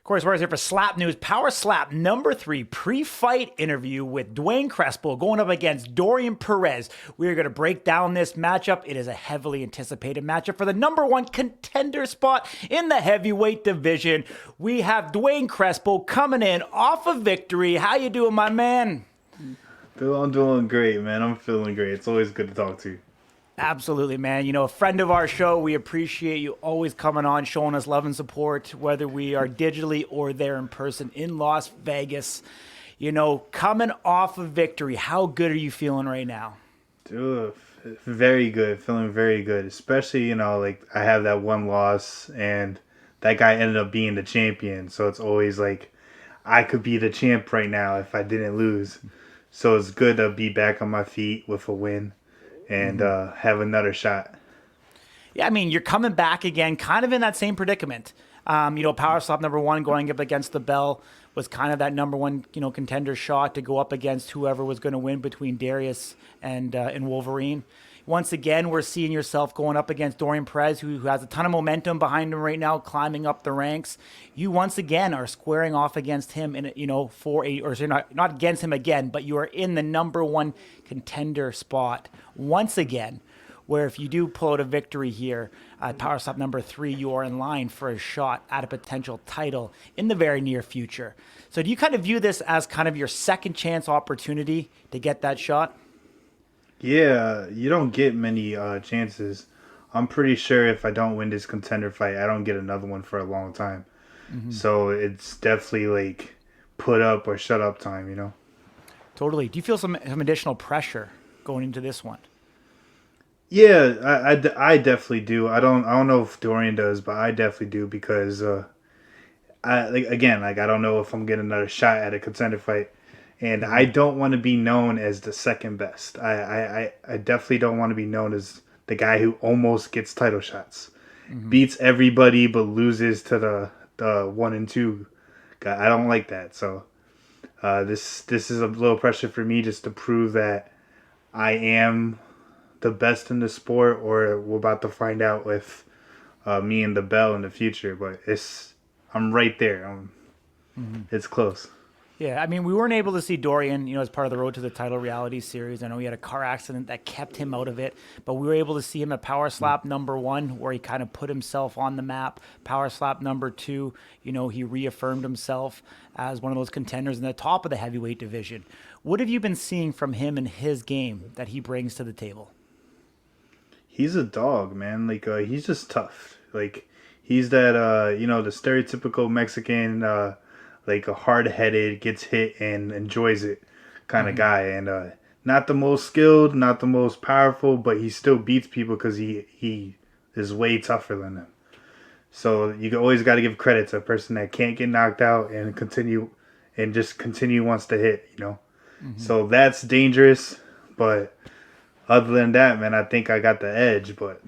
Course, we're here for Slap News. Power Slap number 3 pre-fight interview with Duane Crespo going up against Dorian Perez. We are going to break down this matchup. It is a heavily anticipated matchup for the number 1 contender spot in the heavyweight division. We have Duane Crespo coming in off a victory. How you doing, my man? I'm doing great, man. I'm feeling great. It's always good to talk to you. Absolutely, man. You know, a friend of our show, we appreciate you always coming on, showing us love and support, whether we are digitally or there in person in Las Vegas. You know, coming off of victory, how good are you feeling right now? Dude, very good. Feeling very good. Especially, like I have that one loss and that guy ended up being the champion. So it's always like I could be the champ right now if I didn't lose. So it's good to be back on my feet with a win and have another shot. Yeah, I mean, you're coming back again, kind of in that same predicament. Power Slap number 1 going up against the Bell was kind of that number 1, contender shot to go up against whoever was going to win between Darius and Wolverine. Once again, we're seeing yourself going up against Dorian Perez, who has a ton of momentum behind him right now, climbing up the ranks. You once again are squaring off against him not against him again, but you are in the number 1 contender spot once again, where if you do pull out a victory here at Power Slap number 3, you are in line for a shot at a potential title in the very near future. So do you kind of view this as kind of your second chance opportunity to get that shot? Yeah, you don't get many chances. I'm pretty sure if I don't win this contender fight, I don't get another one for a long time. So it's definitely like put up or shut up time. Totally. Do you feel some additional pressure going into this one? Yeah, I definitely do. I don't know if Dorian does, but I definitely do because I don't know if I'm getting another shot at a contender fight, and I don't want to be known as the second best. I definitely don't want to be known as the guy who almost gets title shots, beats everybody but loses to the 1 and 2 guy. I don't like that. So this is a little pressure for me just to prove that I am the best in the sport, or we're about to find out with me and the Bell in the future. But I'm right there. It's close. Yeah, I mean, we weren't able to see Dorian, as part of the Road to the Title reality series. I know he had a car accident that kept him out of it, but we were able to see him at Power Slap number 1, where he kind of put himself on the map. Power Slap number 2, he reaffirmed himself as one of those contenders in the top of the heavyweight division. What have you been seeing from him and his game that he brings to the table? He's a dog, man. Like he's just tough. Like he's that the stereotypical Mexican like a hard-headed, gets hit and enjoys it kind of guy, and not the most skilled, not the most powerful, but he still beats people because he is way tougher than them. So you always got to give credit to a person that can't get knocked out and just continue wants to hit. So that's dangerous, but other than that, man, I think I got the edge. But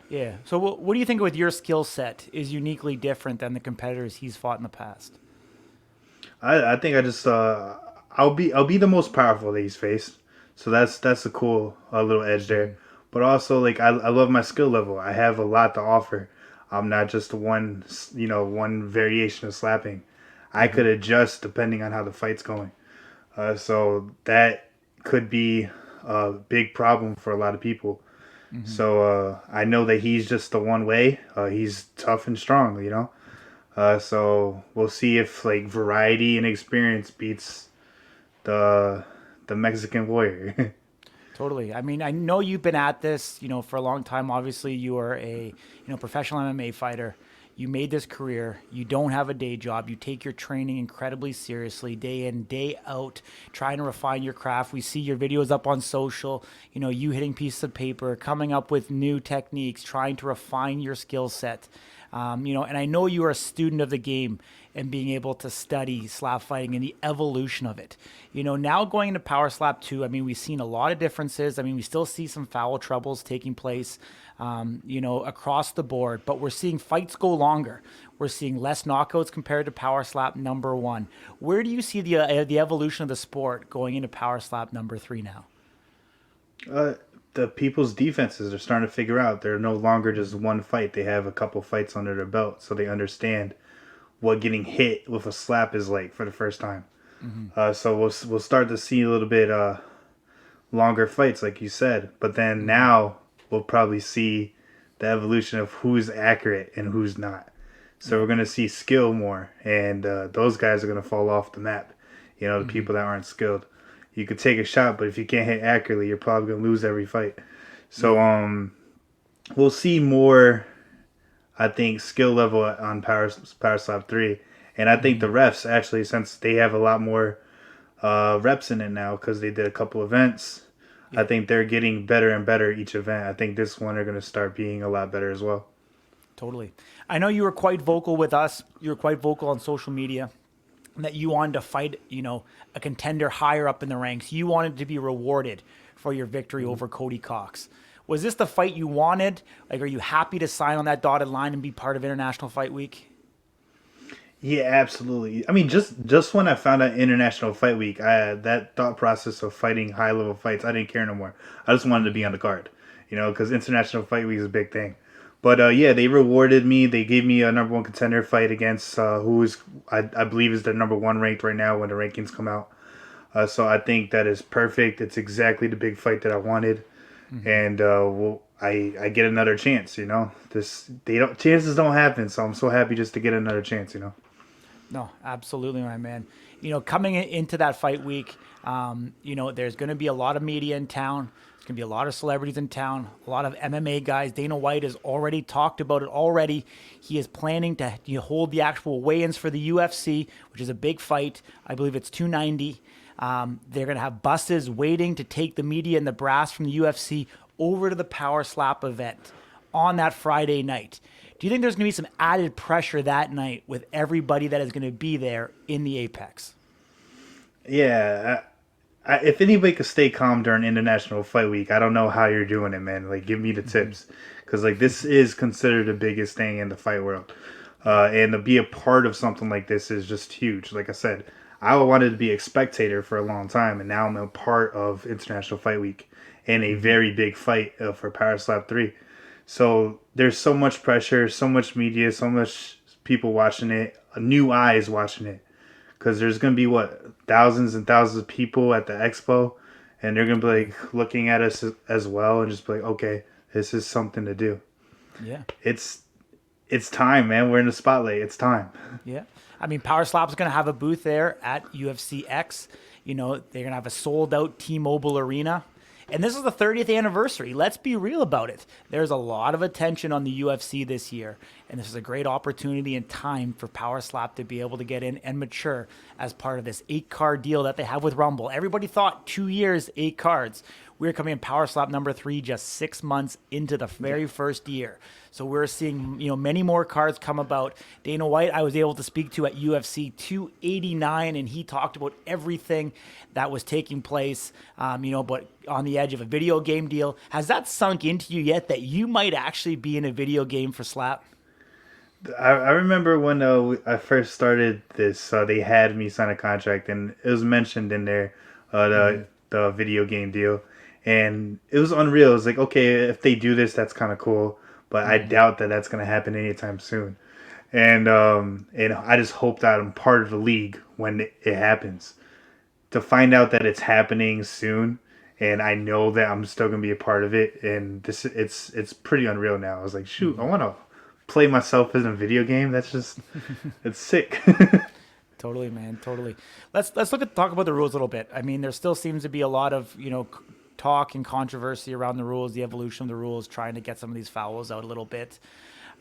Yeah. So what do you think with your skill set is uniquely different than the competitors he's fought in the past? I think I just I'll be the most powerful that he's faced. So that's a cool little edge there. But also like I love my skill level. I have a lot to offer. I'm not just one variation of slapping. I could adjust depending on how the fight's going. So that could be a big problem for a lot of people. So I know that he's just the one way. He's tough and strong. So we'll see if like variety and experience beats the Mexican warrior. Totally. I mean, I know you've been at this, for a long time. Obviously, you are a, professional MMA fighter. You made this career. You don't have a day job. You take your training incredibly seriously, day in, day out, trying to refine your craft. We see your videos up on social, you hitting pieces of paper, coming up with new techniques, trying to refine your skill set. And I know you are a student of the game and being able to study slap fighting and the evolution of it. Now going into Power Slap 2, I mean, we've seen a lot of differences. I mean, we still see some foul troubles taking place, across the board, but we're seeing fights go longer. We're seeing less knockouts compared to Power Slap number 1. Where do you see the evolution of the sport going into Power Slap number 3 now? The people's defenses are starting to figure out they're no longer just one fight. They have a couple fights under their belt, so they understand what getting hit with a slap is like for the first time. Mm-hmm. So we'll start to see a little bit longer fights, like you said. But then Mm-hmm. now we'll probably see the evolution of who's accurate and who's not. So Yeah. we're gonna see skill more, and those guys are gonna fall off the map. You know, the Mm-hmm. people that aren't skilled. You could take a shot, but if you can't hit accurately, you're probably gonna lose every fight. So Yeah. we'll see more. I think skill level on Power Slap 3, and I think Mm-hmm. the refs actually, since they have a lot more reps in it now because they did a couple events. I Yeah. think they're getting better and better each event. I think this one are going to start being a lot better as well. Totally. I know you were quite vocal with us. You were quite vocal on social media that you wanted to fight, a contender higher up in the ranks. You wanted to be rewarded for your victory over Cody Cox. Was this the fight you wanted? Like, are you happy to sign on that dotted line and be part of International Fight Week? Yeah, absolutely. I mean, just when I found out International Fight Week, I had that thought process of fighting high level fights. I didn't care no more. I just wanted to be on the card, because International Fight Week is a big thing. But yeah, they rewarded me. They gave me a number one contender fight against who is I believe is the number one ranked right now when the rankings come out. So I think that is perfect. It's exactly the big fight that I wanted, Mm-hmm. and I get another chance. Chances don't happen, so I'm so happy just to get another chance. No, absolutely, my man. Coming into that fight week, there's going to be a lot of media in town. There's going to be a lot of celebrities in town, a lot of MMA guys. Dana White has already talked about it already. He is planning to hold the actual weigh-ins for the UFC, which is a big fight. I believe it's 290. They're going to have buses waiting to take the media and the brass from the UFC over to the Power Slap event on that Friday night. Do you think there's going to be some added pressure that night with everybody that is going to be there in the Apex? Yeah, if anybody could stay calm during International Fight Week, I don't know how you're doing it, man. Like, give me the Mm-hmm. tips, because like this is considered the biggest thing in the fight world, Yeah. and to be a part of something like this is just huge. Like I said, I wanted to be a spectator for a long time, and now I'm a part of International Fight Week and a Mm-hmm. very big fight for Power Slap 3. So there's so much pressure, so much media, so much people watching it, new eyes watching it, because there's gonna be what thousands and thousands of people at the expo, and they're gonna be Totally. like looking at us as well, and just be like, okay, this is something to do. Yeah. It's it's time, man. We're in the spotlight. It's time. Yeah. I mean, Power Slap's going to have a booth there at UFC X. They're going to have a sold out T-Mobile Arena. And this is the 30th anniversary. Let's be real about it. There's a lot of attention on the UFC this year. And this is a great opportunity and time for Power Slap to be able to get in and mature as part of this 8-card deal that they have with Rumble. Everybody thought 2 years, 8 cards. We're coming in Power Slap number 3 just 6 months into the very first year. So we're seeing, many more cards come about. Dana White, I was able to speak to at UFC 289, and he talked about everything that was taking place, but on the edge of a video game deal. Has that sunk into you yet that you might actually be in a video game for Slap? I remember when I first started this, they had me sign a contract, and it was mentioned in there, Mm-hmm. the video game deal, and it was unreal. It was like, okay, if they do this, that's kind of cool, but I Mm-hmm. doubt that that's gonna happen anytime soon. And I just hope that I'm part of the league when it happens. To find out that it's happening soon, and I know that I'm still gonna be a part of it, and it's pretty unreal now. I was like, shoot, I Mm-hmm. want to play myself in a video game. That's just it's sick. Totally, man. Totally. Let's talk about the rules a little bit. I mean, there still seems to be a lot of talk and controversy around the rules, the evolution of the rules, trying to get some of these fouls out a little bit.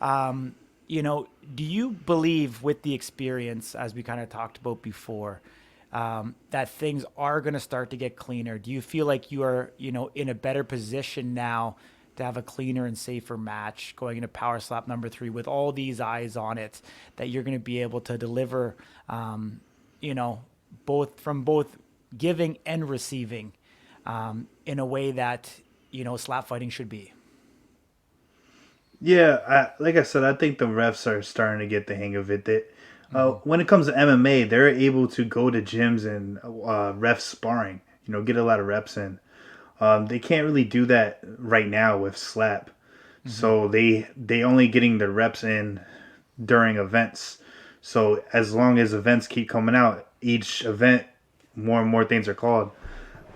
Um, do you believe with the experience, as we kind of talked about before, that things are going to start to get cleaner? Do you feel like you are, in a better position now to have a cleaner and safer match going into Power Slap number 3 with all these eyes on it, that you're going to be able to deliver, you know, both giving and receiving, in a way that, slap fighting should be? Yeah, like I said, I think the refs are starting to get the hang of it. That Mm-hmm. when it comes to MMA, they're able to go to gyms and ref sparring. Get a lot of reps in. They can't really do that right now with slap. Mm-hmm. So they only getting the reps in during events. So as long as events keep coming out, each event, more and more things are called.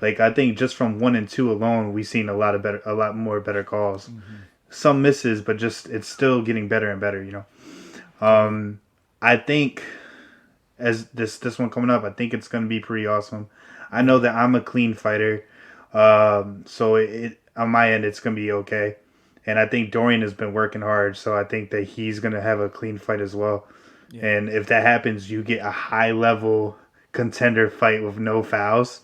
Like I think just from 1 and 2 alone, we've seen a lot more better calls. Some misses, but just it's still getting better and better. Totally. I think as this one coming up, I think it's gonna be pretty awesome. I Yeah. know that I'm a clean fighter, so it on my end it's gonna be okay. And I think Dorian has been working hard, so I think that he's gonna have a clean fight as well. Yeah. And if that happens, you get a high level contender fight with no fouls.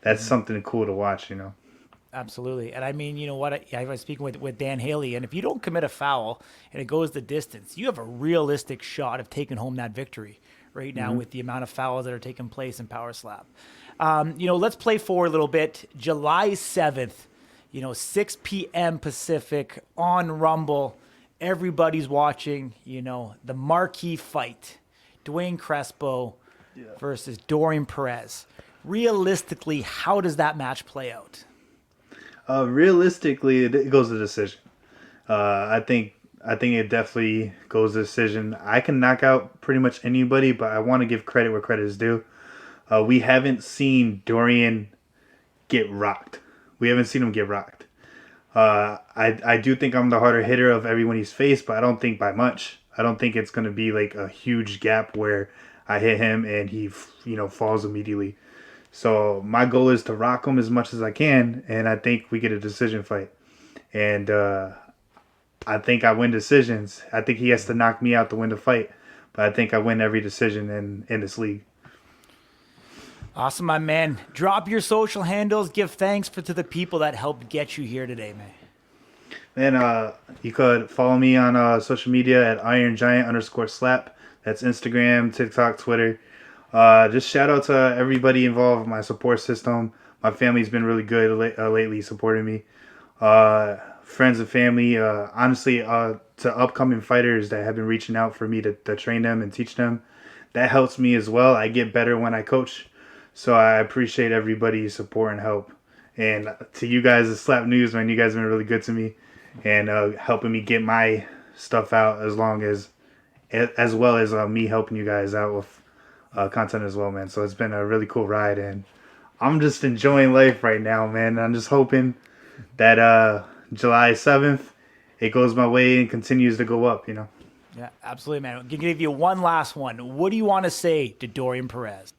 That's something cool to watch. Absolutely. And I mean, you know what? I was speaking with Dan Haley, and if you don't commit a foul and it goes the distance, you have a realistic shot of taking home that victory right now with the amount of fouls that are taking place in Power Slap. Let's play forward a little bit. July 7th, 6 p.m. Pacific on Rumble. Everybody's watching, the marquee fight. Duane Crespo versus Dorian Perez. Realistically, how does that match play out? Realistically, it goes to decision. I think it definitely goes to decision. I can knock out pretty much anybody, but I want to give credit where credit is due. We haven't seen Dorian get rocked. We haven't seen him get rocked. I do think I'm the harder hitter of everyone he's faced, but I don't think by much. I don't think it's going to be like a huge gap where I hit him and he falls immediately. So my goal is to rock him as much as I can, and I think we get a decision fight. And I think I win decisions. I think he has to knock me out to win the fight, but I think I win every decision in this league. Awesome, my man. Drop your social handles. Give thanks to the people that helped get you here today, man. And you could follow me on social media at IronGiant_slap. That's Instagram, TikTok, Twitter. Just shout out to everybody involved, my support system. My family's been really good lately, supporting me. Friends and family. Honestly, to upcoming fighters that have been reaching out for me to train them and teach them. That helps me as well. I get better when I coach. So I appreciate everybody's support and help. And to you guys at Slap News, man, you guys have been really good to me and helping me get my stuff out as well as me helping you guys out with content as well, man. So it's been a really cool ride, and I'm just enjoying life right now, man. I'm just hoping that July 7th, it goes my way and continues to go up. Yeah, absolutely, man. I'm going to give you one last one. What do you want to say to Dorian Perez?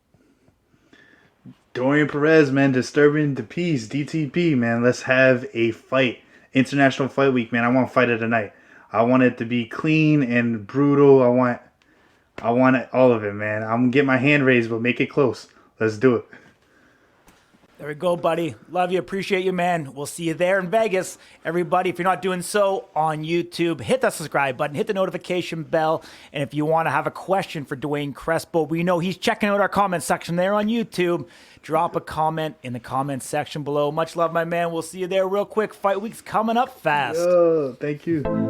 Dorian Perez, man, disturbing the peace, DTP, man. Let's have a fight. International Fight Week, man. I want to fight it tonight. I want it to be clean and brutal. I want it, all of it, man. I'm gonna get my hand raised, but make it close. Let's do it. There we go, buddy. Love you. Appreciate you, man. We'll see you there in Vegas. Everybody, if you're not doing so on YouTube, hit that subscribe button, hit the notification bell. And if you want to have a question for Duane Crespo, we know he's checking out our comment section there on YouTube. Drop a comment in the comment section below. Much love, my man. We'll see you there real quick. Fight week's coming up fast. Yo, thank you.